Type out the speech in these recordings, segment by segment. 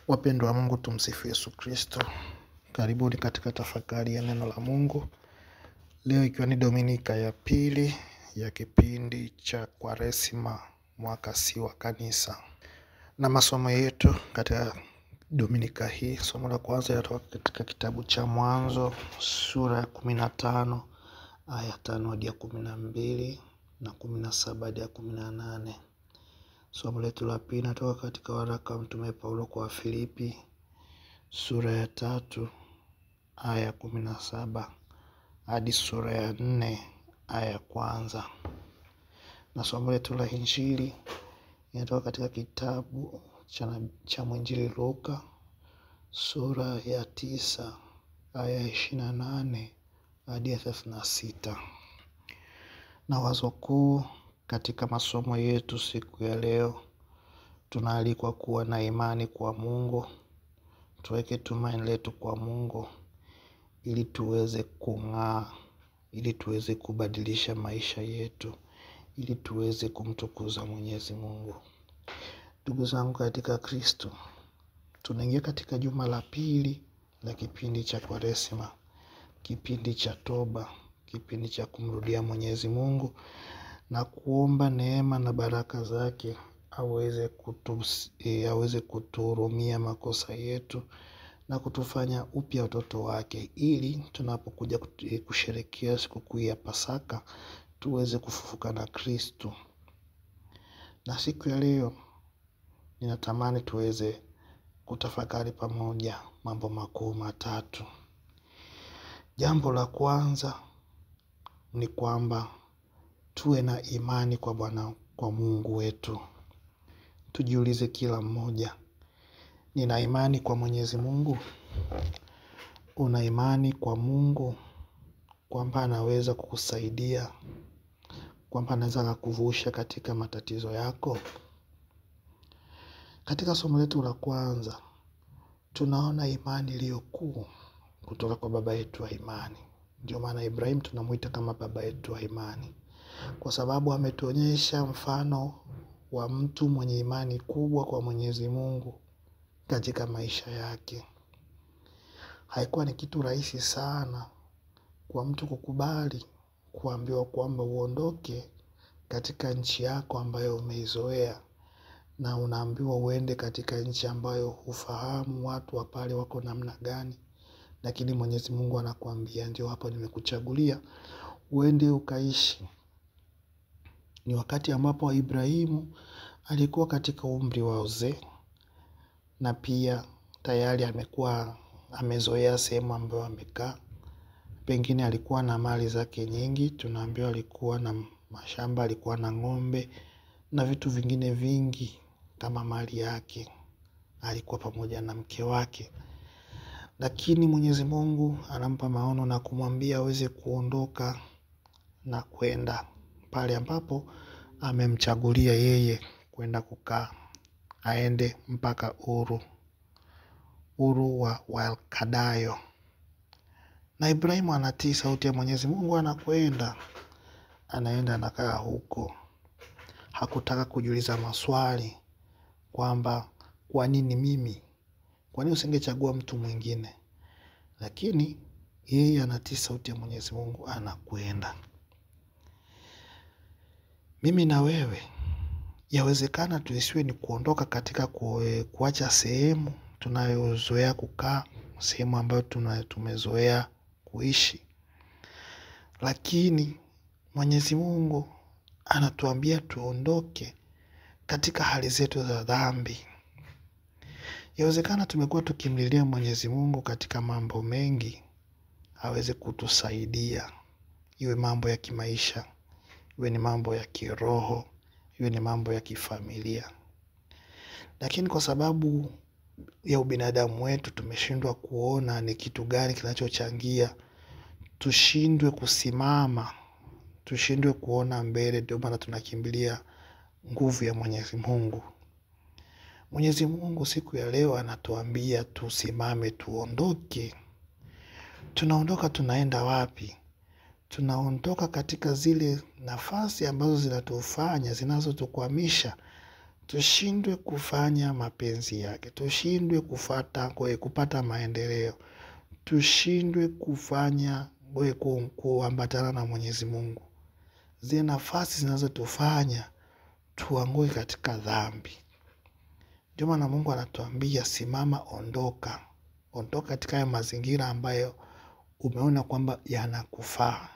Wapendwa wa Mungu, tumsifu Yesu Kristo. Karibuni katika tafakari ya neno la Mungu. Leo ikiwa ni Dominika ya pili ya kipindi cha Kwaresima, mwaka C wa kanisa. Na masomo yetu katika Dominika hii, somo la kwanza yatoka katika kitabu cha Mwanzo sura ya 15 aya 5 hadi 12 na 17 hadi 18. Somo letu la pili natoka katika waraka wa Mtume Paulo kwa Filipi sura ya 3 aya 17 hadi sura ya 4 aya ya kwanza. Na somo letu la Injili inatoka katika kitabu cha mwinjili Luka sura ya 9 aya 28 hadi 36. Na wazo kuu katika masomo yetu siku ya leo, tunaalikwa kuwa na imani kwa Mungu. Tuweke tumaini letu kwa Mungu ili tuweze kung'aa, ili tuweze kubadilisha maisha yetu, ili tuweze kumtukuza Mwenyezi Mungu. Ndugu zangu katika Kristo, tunaingia katika juma la pili la kipindi cha Kwaresima, kipindi cha toba, kipindi cha kumrudia Mwenyezi Mungu na kuomba neema na baraka zake aweze kutuhurumia makosa yetu na kutufanya upya watoto wake, ili tunapokuja kusherehekea sikukuu ya Pasaka tuweze kufufuka na Kristo. Na siku ya leo ninatamani tuweze kutafakari pamoja mambo makuu matatu. Jambo la kwanza ni kwamba tuwe na imani kwa Mungu wetu. Tujiulize kila mmoja, nina imani kwa Mwenyezi Mungu? Una imani kwa Mungu kwamba anaweza kukusaidia, kwamba anaweza kukuvusha katika matatizo yako? Katika somo letu la kwanza tunaona imani iliyokuu kutoka kwa baba yetu wa imani. Ndio maana Ibrahim tunamuita kama baba yetu wa imani, kwa sababu ametuonyesha mfano wa mtu mwenye imani kubwa kwa Mwenyezi Mungu katika maisha yake. Haikuwa ni kitu rahisi sana kwa mtu kukubali kuambiwa kwamba uondoke katika nchi yako ambayo umeizoea, na unaambiwa uende katika nchi ambayo hufahamu watu wa pale wako namna gani, lakini Mwenyezi Mungu anakuambia ndio hapa nimekuchagulia uende ukaishi. Ni wakati ambapo Ibrahimu alikuwa katika umri wa uzee, na pia tayari amekuwa amezoea sehemu ambayo amekaa. Pengine alikuwa na mali zake nyingi, tunaambiwa alikuwa na mashamba, alikuwa na ng'ombe na vitu vingine vingi kama mali yake. Alikuwa pamoja na mke wake. Lakini Mwenyezi Mungu anampa maono na kumwambia aweze kuondoka na kwenda pale ambapo amemchagulia yeye kwenda kukaa. Aende mpaka Uru wa Kadayo. Na Ibrahimu anatii sauti ya Mwenyezi Mungu, anaenda anakaa huko. Hakutaka kujiuliza maswali kwamba kwa nini mimi? Kwa nini usingechagua mtu mwingine? Lakini yeye anatii sauti ya Mwenyezi Mungu, anakwenda. Mimi na wewe, yawezekana tusiwe ni kuondoka katika kuacha sehemu tunayozoea kukaa, sehemu ambayo tumezoea kuishi. Lakini Mwenyezi Mungu anatuambia tuondoke katika hali zetu za dhambi. Yawezekana tumekuwa tukimlilia Mwenyezi Mungu katika mambo mengi aweze kutusaidia. Iwe mambo ya kimaisha, iwe ni mambo ya kiroho, iwe ni mambo ya kifamilia. Lakini kwa sababu ya ubinadamu wetu tumeshindwa kuona ni kitu gani kinachochangia tushindwe kusimama, tushindwe kuona mbele. Ndio maana tunakimbilia nguvu ya Mwenyezi Mungu. Mwenyezi Mungu siku ya leo anatuambia tusimame, tuondoke. Tunaondoka, tunaenda wapi? Tunaondoka katika zile nafasi ambazo zinatukwamisha tushindwe kufanya mapenzi yake, tushindwe kupata maendeleo, tushindwe kufanya kuambatana na Mwenyezi Mungu. Zile nafasi zinazotufanya tuanguke katika dhambi. Ndio maana Mungu anatuambia simama, ondoka. Ondoka katika haya mazingira ambayo umeona kwamba yanakufaa,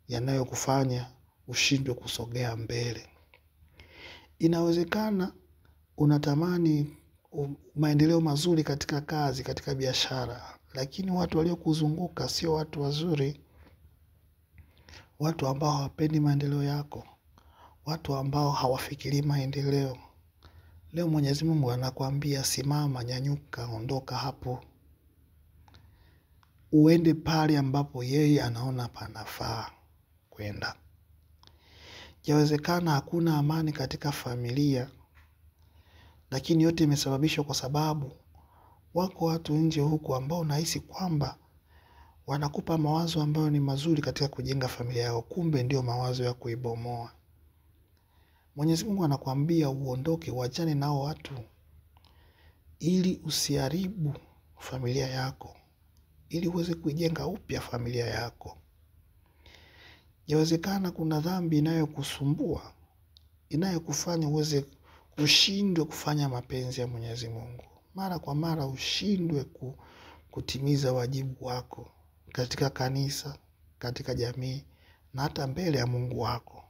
yanayokufanya ushindwe kusogea mbele. Inawezekana unatamani maendeleo mazuri katika kazi, katika biashara, lakini watu waliokuzunguka sio watu wazuri. Watu ambao hawapendi maendeleo yako, watu ambao hawafikiri maendeleo. Leo Mwenyezi Mungu anakuambia simama, nyanyuka, ondoka hapo. Uende pale ambapo yeye anaona panafaa kwenda. Yawezekana hakuna amani katika familia, lakini yote imesababishwa kwa sababu wako watu nje huko ambao unahisi kwamba wanakupa mawazo ambayo ni mazuri katika kujenga familia yao, kumbe ndio mawazo ya kuibomoa. Mwenyezi Mungu anakuambia uondoke, uachane nao watu, ili usiharibu familia yako, ili uweze kujenga upya familia yako. Yawezekana kuna dhambi inayokusumbua, inayokufanya uweze ushindwe kufanya mapenzi ya Mwenyezi Mungu. Mara kwa mara ushindwe kutimiza wajibu wako katika kanisa, katika jamii na hata mbele ya Mungu wako.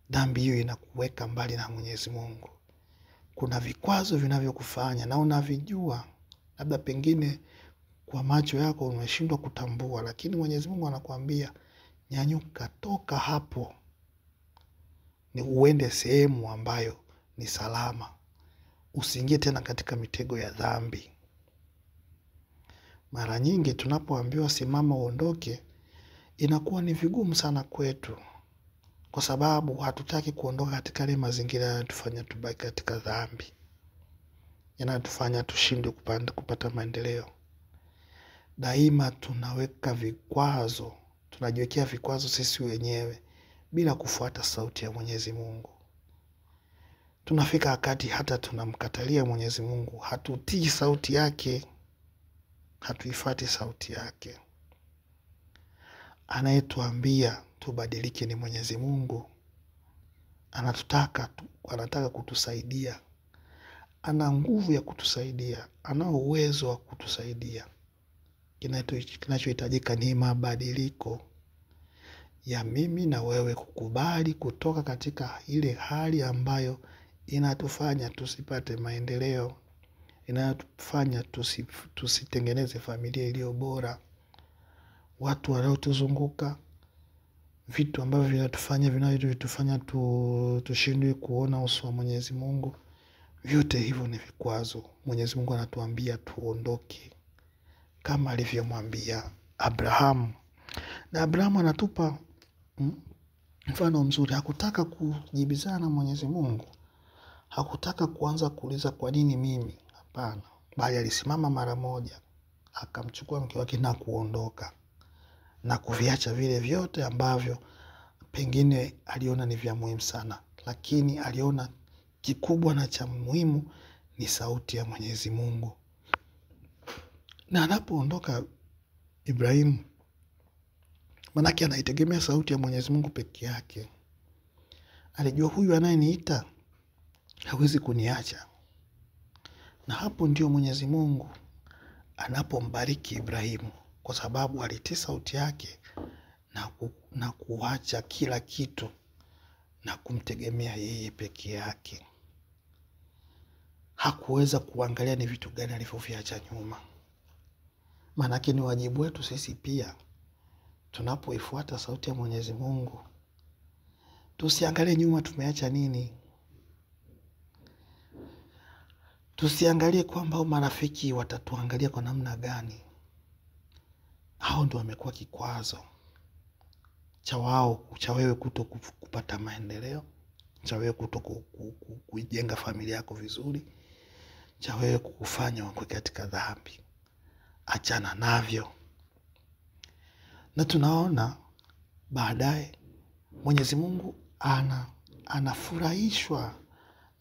Dhambi hiyo inakuweka mbali na Mwenyezi Mungu. Kuna vikwazo vinavyokufanya na unavijua, labda pengine kwa macho yako umeshindwa kutambua, lakini Mwenyezi Mungu anakuambia nyanyuka, toka hapo, ni uende sehemu ambayo ni salama. Usiingie tena katika mitego ya dhambi. Mara nyingi tunapoambiwa simama uondoke, inakuwa ni vigumu sana kwetu, kwa sababu hatutaki kuondoka katika ile mazingira yanayotufanya tubaki katika dhambi, yanayotufanya tushindwe kupata maendeleo. Daima tunaweka vikwazo, tunajiwekea vikwazo sisi wenyewe bila kufuata sauti ya Mwenyezi Mungu. Tunafika wakati hata tunamkatalia Mwenyezi Mungu, hatutii sauti yake, hatuifuati sauti yake. Anayetuambia tubadilike ni Mwenyezi Mungu. Anataka kutusaidia. Ana nguvu ya kutusaidia, ana uwezo wa kutusaidia. Kinachohitajika ni mabadiliko ya mimi na wewe, kukubali kutoka katika ile hali ambayo inatufanya tusipate maendeleo, inatufanya tusitengeneze familia iliyo bora. Watu wanaotuzunguka, vitu ambavyo vinatufanya tushindwe kuona uso wa Mwenyezi Mungu, vyote hivyo ni vikwazo. Mwenyezi Mungu anatuambia tuondoke, kama alivyomwambia Abrahamu. Na Abrahamu anatupa mfano mzuri. Hakutaka kujibizana na Mwenyezi Mungu, hakutaka kuanza kuuliza kwa nini mimi, hapana, bali alisimama mara moja, akamchukua mke wake na kuondoka, na kuviacha vile vyote ambavyo pengine aliona ni vya muhimu sana, lakini aliona kikubwa na cha muhimu ni sauti ya Mwenyezi Mungu. Na anapoondoka Ibrahimu, manake anaitegemea sauti ya Mwenyezi Mungu peke yake. Alijua huyu anayeniita hawezi kuniacha. Na hapo ndio Mwenyezi Mungu anapombariki Ibrahimu, kwa sababu alitii sauti yake na kuacha kila kitu na kumtegemea yeye peke yake. Hakuweza kuangalia ni vitu gani alivyoviacha nyuma. Manake ni wajibu wetu sisi pia, tunapoifuata sauti ya Mwenyezi Mungu, tusiangalie nyuma tumeacha nini. Tusiangalie kwamba marafiki watatuangalia kwa namna gani. Hao ndio wamekuwa kikwazo cha wewe kuto kupata maendeleo, cha wewe kuto kujenga familia yako vizuri, cha wewe kukufanya uwe katika dhambi. Achana navyo. Na tunaona baadaye Mwenyezi Mungu anafurahishwa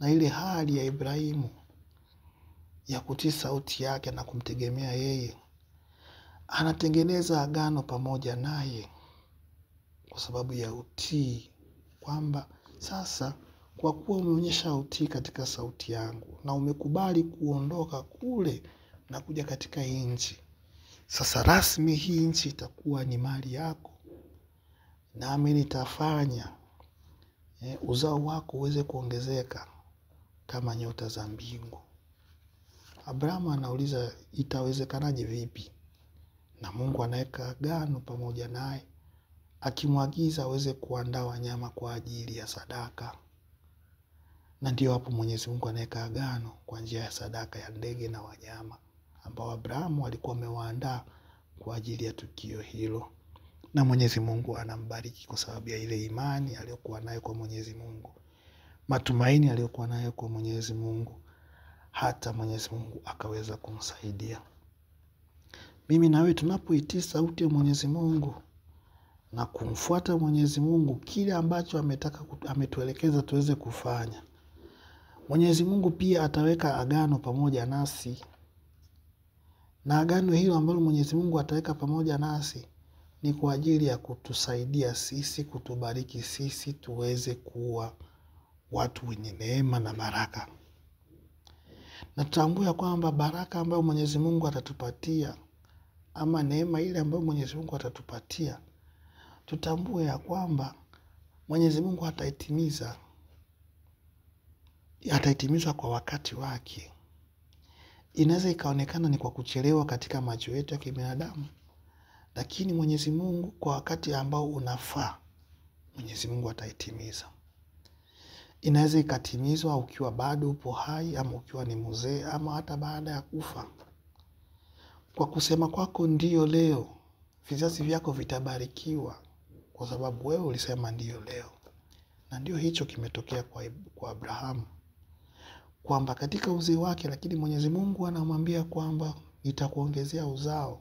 na ile hali ya Ibrahimu ya kutii sauti yake na kumtegemea yeye. Anatengeneza agano pamoja naye kwa sababu ya utii, kwamba sasa kwa kuwa umeonyesha utii katika sauti yangu na umekubali kuondoka kule na kuja katika nchi, sasa rasmi hii nchi itakuwa ni mali yako, nami nitafanya uzao wako uweze kuongezeka kama nyota za mbingu. Abrahamu anauliza itawezekanaje vipi? Na Mungu anaweka agano pamoja naye, akimwagiza aweze kuandaa wanyama kwa ajili ya sadaka. Na ndio hapo Mwenyezi Mungu anaweka agano kwa njia ya sadaka ya ndege na wanyama ambao Abrahamu alikuwa amewaandaa kwa ajili ya tukio hilo. Na Mwenyezi Mungu anambariki kwa sababu ya ile imani aliyokuwa nayo kwa Mwenyezi Mungu, matumaini aliyokuwa nayo kwa Mwenyezi Mungu, hata Mwenyezi Mungu akaweza kumsaidia. Mimi na wewe tunapoitii sauti ya Mwenyezi Mungu na kumfuata Mwenyezi Mungu, kile ambacho ametuelekeza tuweze kufanya, Mwenyezi Mungu pia ataweka agano pamoja nasi. Na agano hilo ambalo Mwenyezi Mungu ataweka pamoja nasi ni kwa ajili ya kutusaidia sisi, kutubariki sisi tuweze kuwa watu wenye neema na baraka. Na tutambue kwamba baraka ambayo Mwenyezi Mungu atatupatia, ama neema ile ambayo Mwenyezi Mungu atatupatia, tutambue ya kwamba Mwenyezi Mungu ataitimiza kwa wakati wake. Inaweza ikaonekana ni kwa kuchelewa katika macho yetu ya kibinadamu, lakini Mwenyezi Mungu kwa wakati ambao unafaa, Mwenyezi Mungu ataitimiza. Inaweza ikatimizwa ukiwa bado upo hai, ama ukiwa ni mzee, ama hata baada ya kufa. Kwa kusema kwako ndio leo, vizazi vyako vitabarikiwa kwa sababu wewe ulisema ndio leo. Na ndio hicho kimetokea kwa Abrahamu, kwamba katika uzee wake, lakini Mwenyezi Mungu anamwambia kwamba nitakuongezea uzao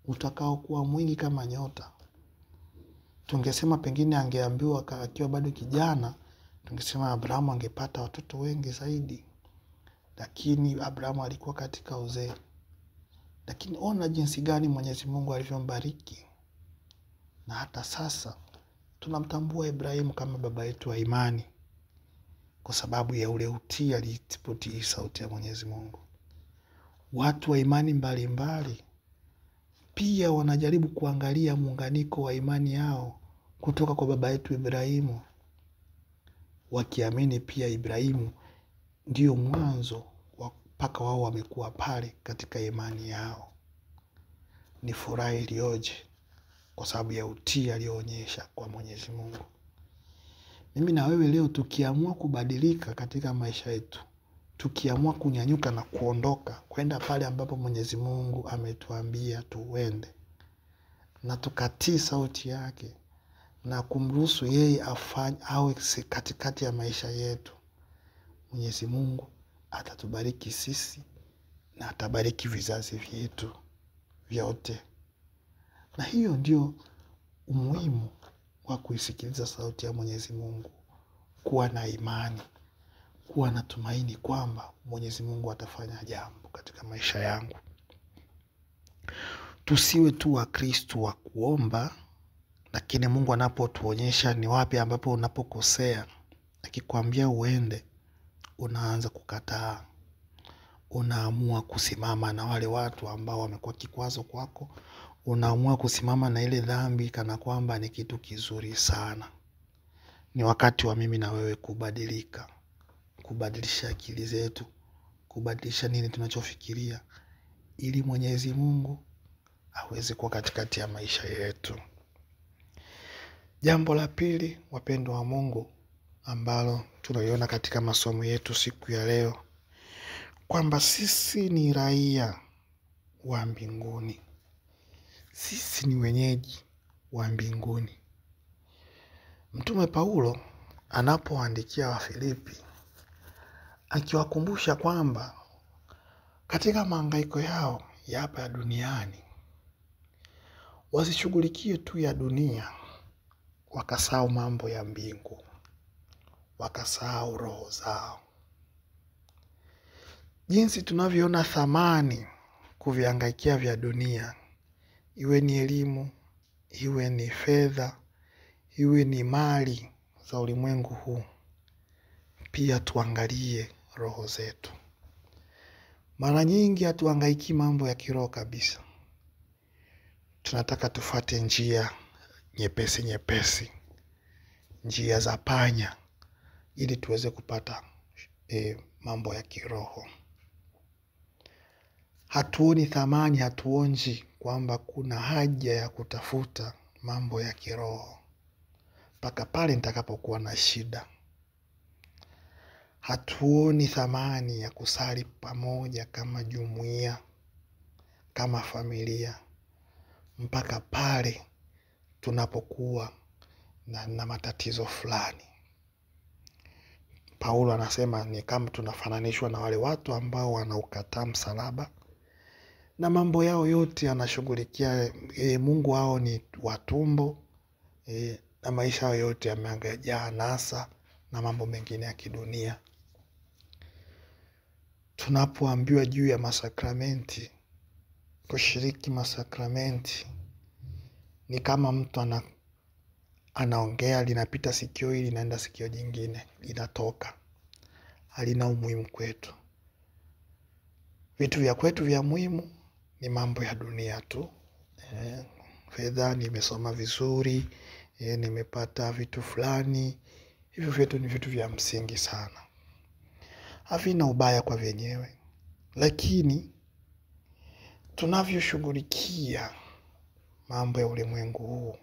utakao kuwa mwingi kama nyota. Tungesema pengine angeambiwa akiwa bado kijana, tungesema Abrahamu angepata watoto wengi zaidi, lakini Abrahamu alikuwa katika uzee. Lakini ona jinsi gani Mwenyezi Mungu alivyombariki. Na hata sasa tunamtambua Ibrahimu kama baba yetu wa imani kwa sababu ya ule utii alipotii sauti ya Mwenyezi Mungu. Watu wa imani mbalimbali pia wanajaribu kuangalia muunganiko wa imani yao kutoka kwa baba yetu Ibrahimu, wakiamini pia Ibrahimu ndio mwanzo mpaka wao wamekuwa pale katika imani yao. Ni furaha iliyoje kwa sababu ya utii aliyoonyesha kwa Mwenyezi Mungu. Mimi na wewe leo tukiamua kubadilika katika maisha yetu, tukiamua kunyanyuka na kuondoka kwenda pale ambapo Mwenyezi Mungu ametuambia tuende, na tukatii sauti yake na kumruhusu yeye awe katikati ya maisha yetu, Mwenyezi Mungu atatubariki sisi na atabariki vizazi vyetu vyote. Na hiyo ndio umuhimu wa kuisikiliza sauti ya Mwenyezi Mungu, kuwa na imani, kuwa na tumaini kwamba Mwenyezi Mungu atafanya jambo katika maisha yangu. Tusiwe tu Wakristo wa kuomba, lakini Mungu anapotuonyesha ni wapi ambapo unapokosea, akikwambia uende, unaanza kukataa. Unaamua kusimama na wale watu ambao wamekuwa kikwazo kwako. Unaamua kusimama na ile dhambi kana kwamba ni kitu kizuri sana. Ni wakati wa mimi na wewe kubadilika, kubadilisha akili zetu, kubadilisha nini tunachofikiria, ili Mwenyezi Mungu aweze kuwa katikati ya maisha yetu. Jambo la pili, wapendwa wa Mungu, ambalo tunaliona katika masomo yetu siku ya leo, kwamba sisi ni raia wa mbinguni. Sisi ni wenyeji wa mbinguni. Mtume Paulo anapoandikia Wafilipi, akiwakumbusha kwamba katika mahangaiko yao ya hapa duniani, wasishughulikie tu ya dunia wakasahau mambo ya mbingu. wakasahau roho zao. Jinsi tunavyoona thamani kuvihangaikia vya dunia, iwe ni elimu, iwe ni fedha, iwe ni mali za ulimwengu huu, pia tuangalie roho zetu. Mara nyingi hatuhangaiki mambo ya kiroho kabisa. Tunataka tufuate njia nyepesi, njia za panya, ili tuweze kupata mambo ya kiroho. Hatuoni thamani, hatuonji kwamba kuna haja ya kutafuta mambo ya kiroho mpaka pale nitakapokuwa na shida. Hatuoni thamani ya kusali pamoja kama jumuiya, kama familia, mpaka pale tunapokuwa na matatizo fulani. Paulo anasema ni kama tunafananishwa na wale watu ambao wanaukataa msalaba, na mambo yao yote anashughulikia Mungu wao ni watumbo, na maisha yao yote yamejaa anasa na mambo mengine ya kidunia. Tunapoambiwa juu ya masakramenti, kushiriki masakramenti, ni kama mtu anaongea, linapita sikio hili linaenda sikio jingine, linatoka. Halina umuhimu kwetu. Vitu vya kwetu vya muhimu ni mambo ya dunia tu. Fedha, nimesoma vizuri, nimepata vitu fulani. Hivyo vitu ni vitu vya msingi sana. Havina ubaya kwa vyenyewe. Lakini tunavyoshughulikia mambo ya ulimwengu huu,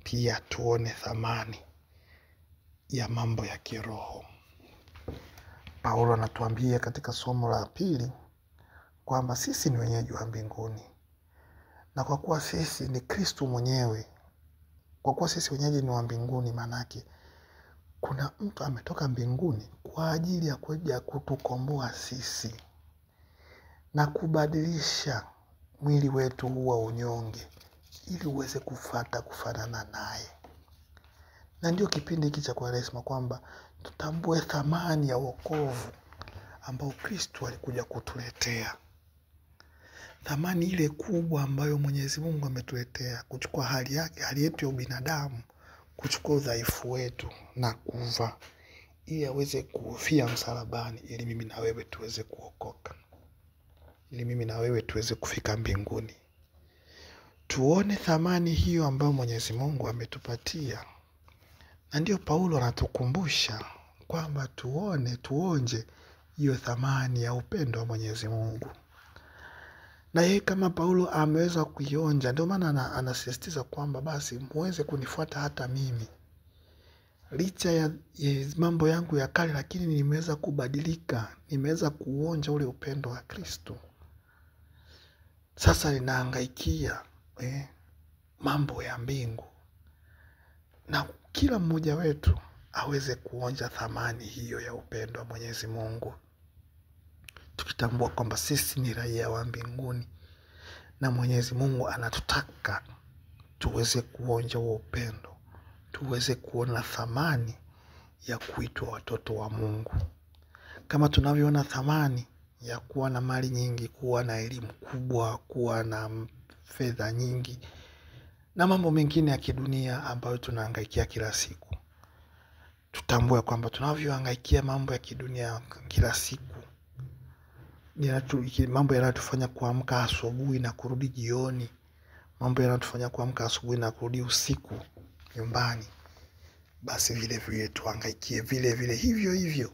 pia tuone thamani ya mambo ya kiroho. Paulo anatuambia katika somo la pili kwamba sisi ni wenyeji wa mbinguni. Na kwa kuwa sisi ni Kristo mwenyewe, kwa kuwa sisi wenyeji ni wa mbinguni, manake kuna mtu ametoka mbinguni kwa ajili ya kuja kutukomboa sisi na kubadilisha mwili wetu huwa unyonge ili uweze kufanana naye. Na ndio kipindi hiki cha Kwaresma kwamba tutambue thamani ya wokovu ambao Kristo alikuja kutuletea. Thamani ile kubwa ambayo Mwenyezi Mungu ametuletea, kuchukua hali yetu ya ubinadamu, kuchukua udhaifu wetu na kufa ili aweze kufia msalabani, ili mimi na wewe tuweze kuokoka, ili mimi na wewe tuweze kufika mbinguni. Tuone thamani hiyo ambayo Mwenyezi Mungu ametupatia. Na ndio Paulo anatukumbusha kwamba tuonje hiyo thamani ya upendo wa Mwenyezi Mungu. Na yeye kama Paulo ameweza kuionja, ndio maana anasisitiza kwamba basi muweze kunifuata hata mimi. Licha ya mambo yangu ya kale, lakini nimeweza kubadilika, nimeweza kuonja ule upendo wa Kristo. Sasa ninahangaikia mambo ya mbingu. Na kila mmoja wetu aweze kuonja thamani hiyo ya upendo wa Mwenyezi Mungu. Tukitambua kwamba sisi ni raia wa mbinguni na Mwenyezi Mungu anatutaka tuweze kuonja huo upendo, tuweze kuona thamani ya kuitwa watoto wa Mungu. Kama tunavyoona thamani ya kuwa na mali nyingi, kuwa na elimu kubwa, kuwa na fedha nyingi na mambo mengine ya kidunia ambayo tunahangaikia kila siku, tutambue kwamba tunavyohangaikia mambo ya kidunia kila siku, mambo yanayotufanya kuamka asubuhi na kurudi jioni, mambo yanayotufanya kuamka asubuhi na kurudi usiku nyumbani, basi vile vile tuhangaikie vile hivyo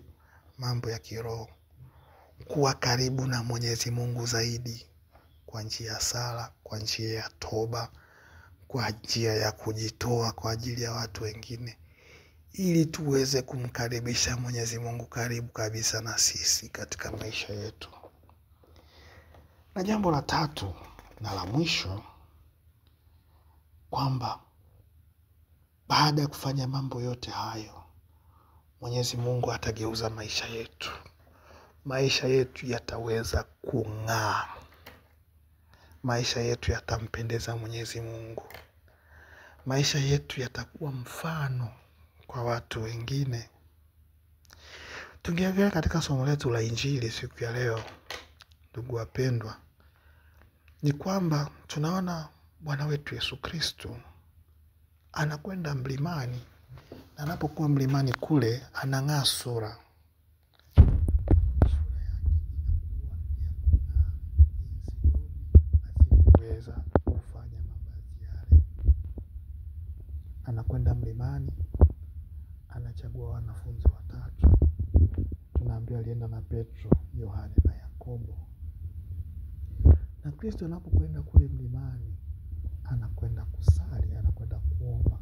mambo ya kiroho, kuwa karibu na Mwenyezi Mungu zaidi kwa njia ya sala, kwa njia ya toba, kwa njia ya kujitoa kwa ajili ya watu wengine, ili tuweze kumkaribisha Mwenyezi Mungu karibu kabisa na sisi katika maisha yetu. Na jambo la tatu na la mwisho, kwamba baada ya kufanya mambo yote hayo, Mwenyezi Mungu atageuza maisha yetu. Maisha yetu yataweza kung'aa. Maisha yetu yatampendeza Mwenyezi Mungu. Maisha yetu yatakuwa mfano kwa watu wengine. Tungeangalia katika somo letu la Injili siku ya leo, ndugu wapendwa, ni kwamba tunaona Bwana wetu Yesu Kristo anakwenda mlimani, na anapokuwa mlimani kule anang'aa sura. Asiweza kufanya mavazi yale. Anakwenda mlimani, anachagua wanafunzi watatu. Tunaambiwa alienda na Petro, Yohane na Yakobo. Na Kristo anapokwenda kule mlimani, anakwenda kusali, anakwenda kuomba.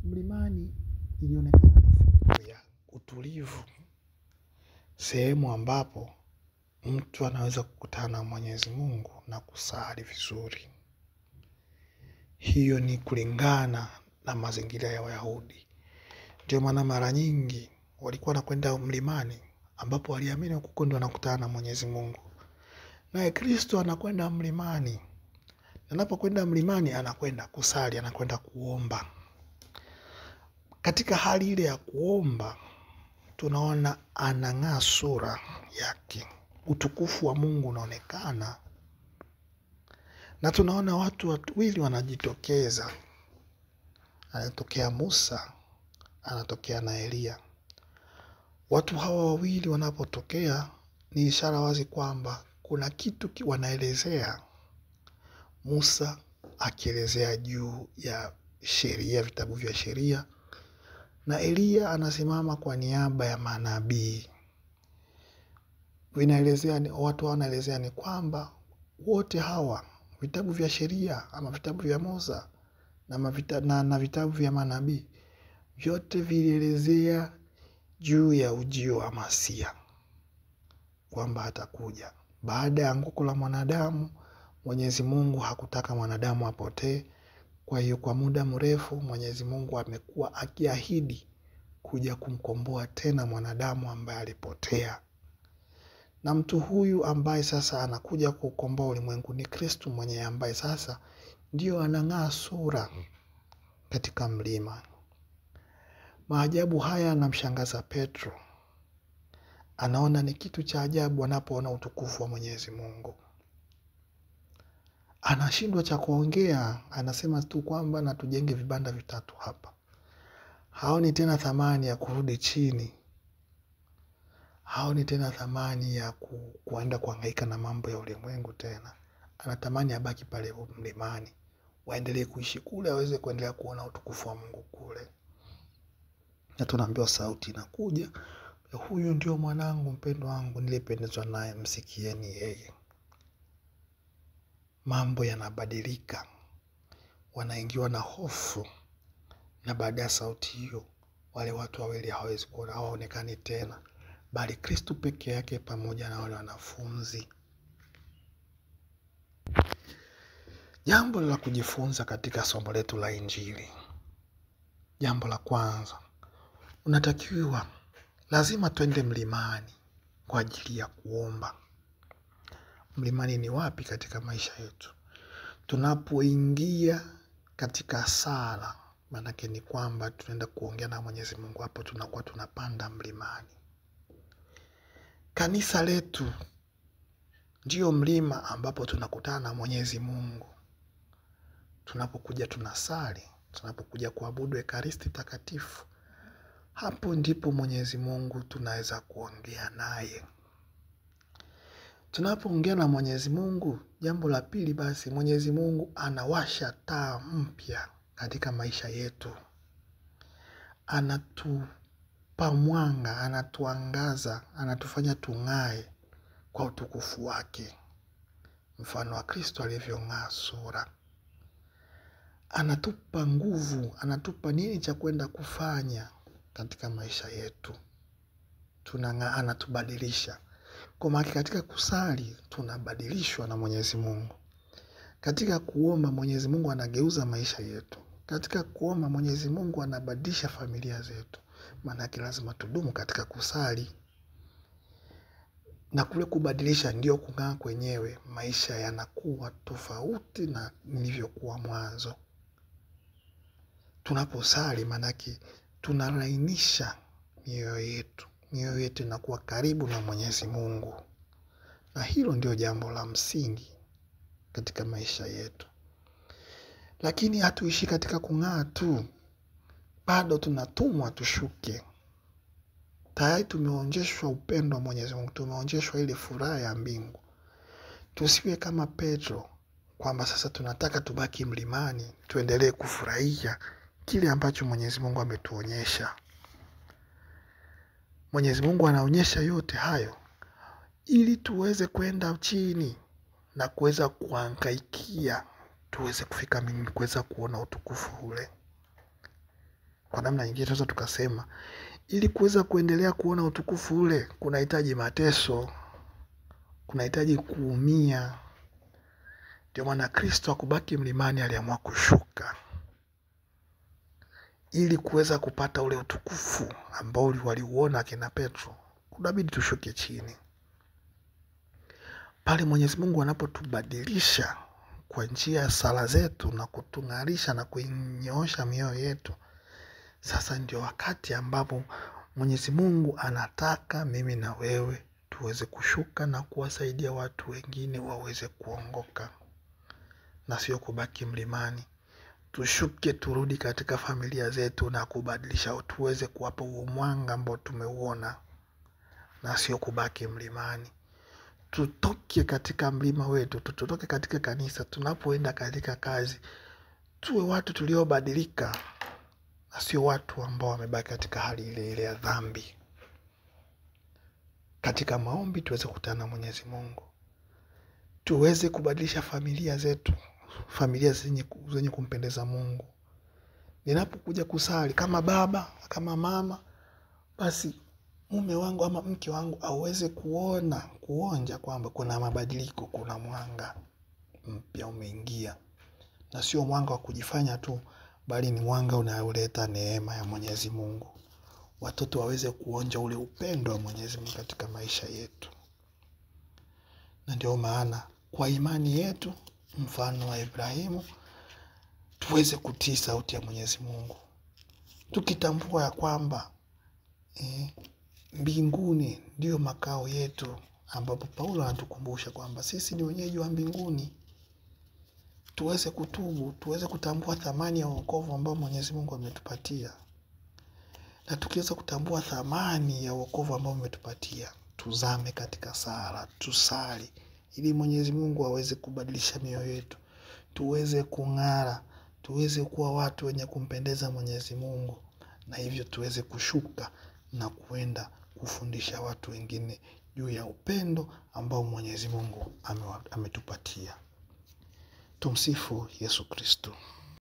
Mlimani ilionekana ni sehemu ya utulivu, sehemu ambapo mtu anaweza kukutana na Mwenyezi Mungu na kusali vizuri. Hiyo ni kulingana na mazingira ya Wayahudi. Ndio maana mara nyingi walikuwa wanakwenda mlimani, ambapo waliamini huko ndio wanakutana na Mwenyezi Mungu. Naye Kristo anakwenda mlimani. Anapokwenda mlimani anakwenda kusali, anakwenda kuomba. Katika hali ile ya kuomba, tunaona anang'aa sura yake. Utukufu wa Mungu unaonekana. Na tunaona watu wawili wanajitokeza. Anatokea Musa, anatokea na Elia. Watu hawa wawili wanapotokea ni ishara wazi kwamba kuna kitu wanaelezea. Musa akielezea juu ya sheria, vitabu vya sheria, na Elia anasimama kwa niaba ya manabii. Watu wanaelezea ni kwamba wote hawa vitabu vya sheria ama vitabu vya Musa na vitabu vya manabii, vyote vilielezea juu ya ujio wa Masia, kwamba atakuja baada ya anguko la mwanadamu. Mwenyezi Mungu hakutaka mwanadamu apotee. Kwa hiyo kwa muda mrefu Mwenyezi Mungu amekuwa akiahidi kuja kumkomboa tena mwanadamu ambaye alipotea. Na mtu huyu ambaye sasa anakuja kukomboa ulimwengu ni Kristo mwenyewe, ambaye sasa ndio anang'aa sura katika mlima. Maajabu haya yanamshangaza Petro. Anaona ni kitu cha ajabu anapoona utukufu wa Mwenyezi Mungu. Anashindwa cha kuongea, anasema tu kwamba na tujenge vibanda vitatu hapa. Haoni tena thamani ya kurudi chini. Haoni tena thamani ya kuenda kuhangaika na mambo ya ulimwengu tena. Anatamani abaki pale mlimani, waendelee kuishi kule, aweze kuendelea kuona utukufu wa Mungu kule. Na tunaambiwa sauti inakuja, huyu ndio mwanangu mpendwa wangu nilipendezwa naye, msikieni yeye. Mambo yanabadilika. Wanaingiwa na hofu. Na baada ya sauti hiyo, wale watu wawili hawezi kuona, hawaonekani tena, bali Kristo peke yake pamoja na wale wanafunzi. Jambo la kujifunza katika somo letu la Injili. Jambo la kwanza, lazima twende mlimani kwa ajili ya kuomba. Mlimani ni wapi katika maisha yetu? Tunapoingia katika sala, maanake ni kwamba tunaenda kuongea na Mwenyezi Mungu, hapo tunakuwa tunapanda mlimani. Kanisa letu ndio mlima ambapo tunakutana na Mwenyezi Mungu. Tunapokuja tunasali, tunapokuja kuabudu Ekaristi Takatifu, hapo ndipo Mwenyezi Mungu tunaweza kuongea naye. Tunapoongea na Mwenyezi Mungu, jambo la pili basi, Mwenyezi Mungu anawasha taa mpya katika maisha yetu. Anatupa mwanga, anatuangaza, anatufanya tung'ae kwa utukufu wake, mfano wa Kristo alivyong'aa sura. Anatupa nguvu, anatupa nini cha kwenda kufanya katika maisha yetu. Tunang'aa, anatubadilisha. Kwa maana katika kusali tunabadilishwa na Mwenyezi Mungu. Katika kuomba Mwenyezi Mungu anageuza maisha yetu. Katika kuomba Mwenyezi Mungu anabadilisha familia zetu. Maana lazima tudumu katika kusali. Na kule kubadilisha ndio kung'aa kwenyewe, maisha yanakuwa tofauti na nilivyokuwa mwanzo. tunaposali manake tunalainisha mioyo yetu. Mioyo yetu inakuwa karibu na Mwenyezi Mungu. Na hilo ndio jambo la msingi katika maisha yetu. Lakini hatuishi katika kung'aa tu. Bado tunatumwa tushuke. Tayari tumeonjeshwa upendo wa Mwenyezi Mungu. Tumeonjeshwa ile furaha ya mbingu. Tusiwe kama Petro kwamba sasa tunataka tubaki mlimani, tuendelee kufurahia kile ambacho Mwenyezi Mungu ametuonyesha. Mwenyezi Mungu anaonyesha yote hayo ili tuweze kwenda chini na kuweza kuhangaikia, tuweze kufika mbinguni, kuweza kuona utukufu ule. Kwa namna nyingine tunaweza tukasema ili kuweza kuendelea kuona utukufu ule kunahitaji mateso, kunahitaji kuumia. Ndio maana Kristo hakubaki mlimani, aliamua kushuka ili kuweza kupata ule utukufu ambao waliuona kina Petro. Kunabidi tushuke chini. Pale Mwenyezi Mungu anapotubadilisha kwa njia ya sala zetu na kutung'arisha na kuinyoosha mioyo yetu, sasa ndio wakati ambapo Mwenyezi Mungu anataka mimi na wewe tuweze kushuka na kuwasaidia watu wengine waweze kuongoka na sio kubaki mlimani. Tushuke turudi katika familia zetu na kubadilisha, tuweze kuwapa mwanga ambao tumeuona na sio kubaki mlimani. Tutoke katika mlima wetu, tutoke katika kanisa, tunapoenda katika kazi, tuwe watu tuliobadilika na sio watu ambao wamebaki katika hali ile ile ya dhambi. Katika maombi tuweze kukutana na Mwenyezi Mungu. Tuweze kubadilisha familia zetu, familia zenye kumpendeza Mungu. Ninapokuja kusali kama baba, kama mama, basi mume wangu ama mke wangu aweze kuonja kwamba kuna mabadiliko, kuna mwanga mpya umeingia. Na sio mwanga wa kujifanya tu, bali ni mwanga unaoleta neema ya Mwenyezi Mungu. Watoto waweze kuonja ule upendo wa Mwenyezi Mungu katika maisha yetu. Na ndio maana kwa imani yetu, mfano wa Ibrahimu, tuweze kutii sauti ya Mwenyezi Mungu. Tukitambua ya kwamba mbinguni ndio makao yetu, ambapo Paulo anatukumbusha kwamba sisi ni wenyeji wa mbinguni. Tuweze kutubu, tuweze kutambua thamani ya wokovu ambao Mwenyezi Mungu ametupatia. Na tukiweza kutambua thamani ya wokovu ambao ametupatia, tuzame katika sala, tusali ili Mwenyezi Mungu aweze kubadilisha mioyo yetu. Tuweze kung'ara, tuweze kuwa watu wenye kumpendeza Mwenyezi Mungu, na hivyo tuweze kushuka na kuenda kufundisha watu wengine juu ya upendo ambao Mwenyezi Mungu ametupatia. Tumsifu Yesu Kristo.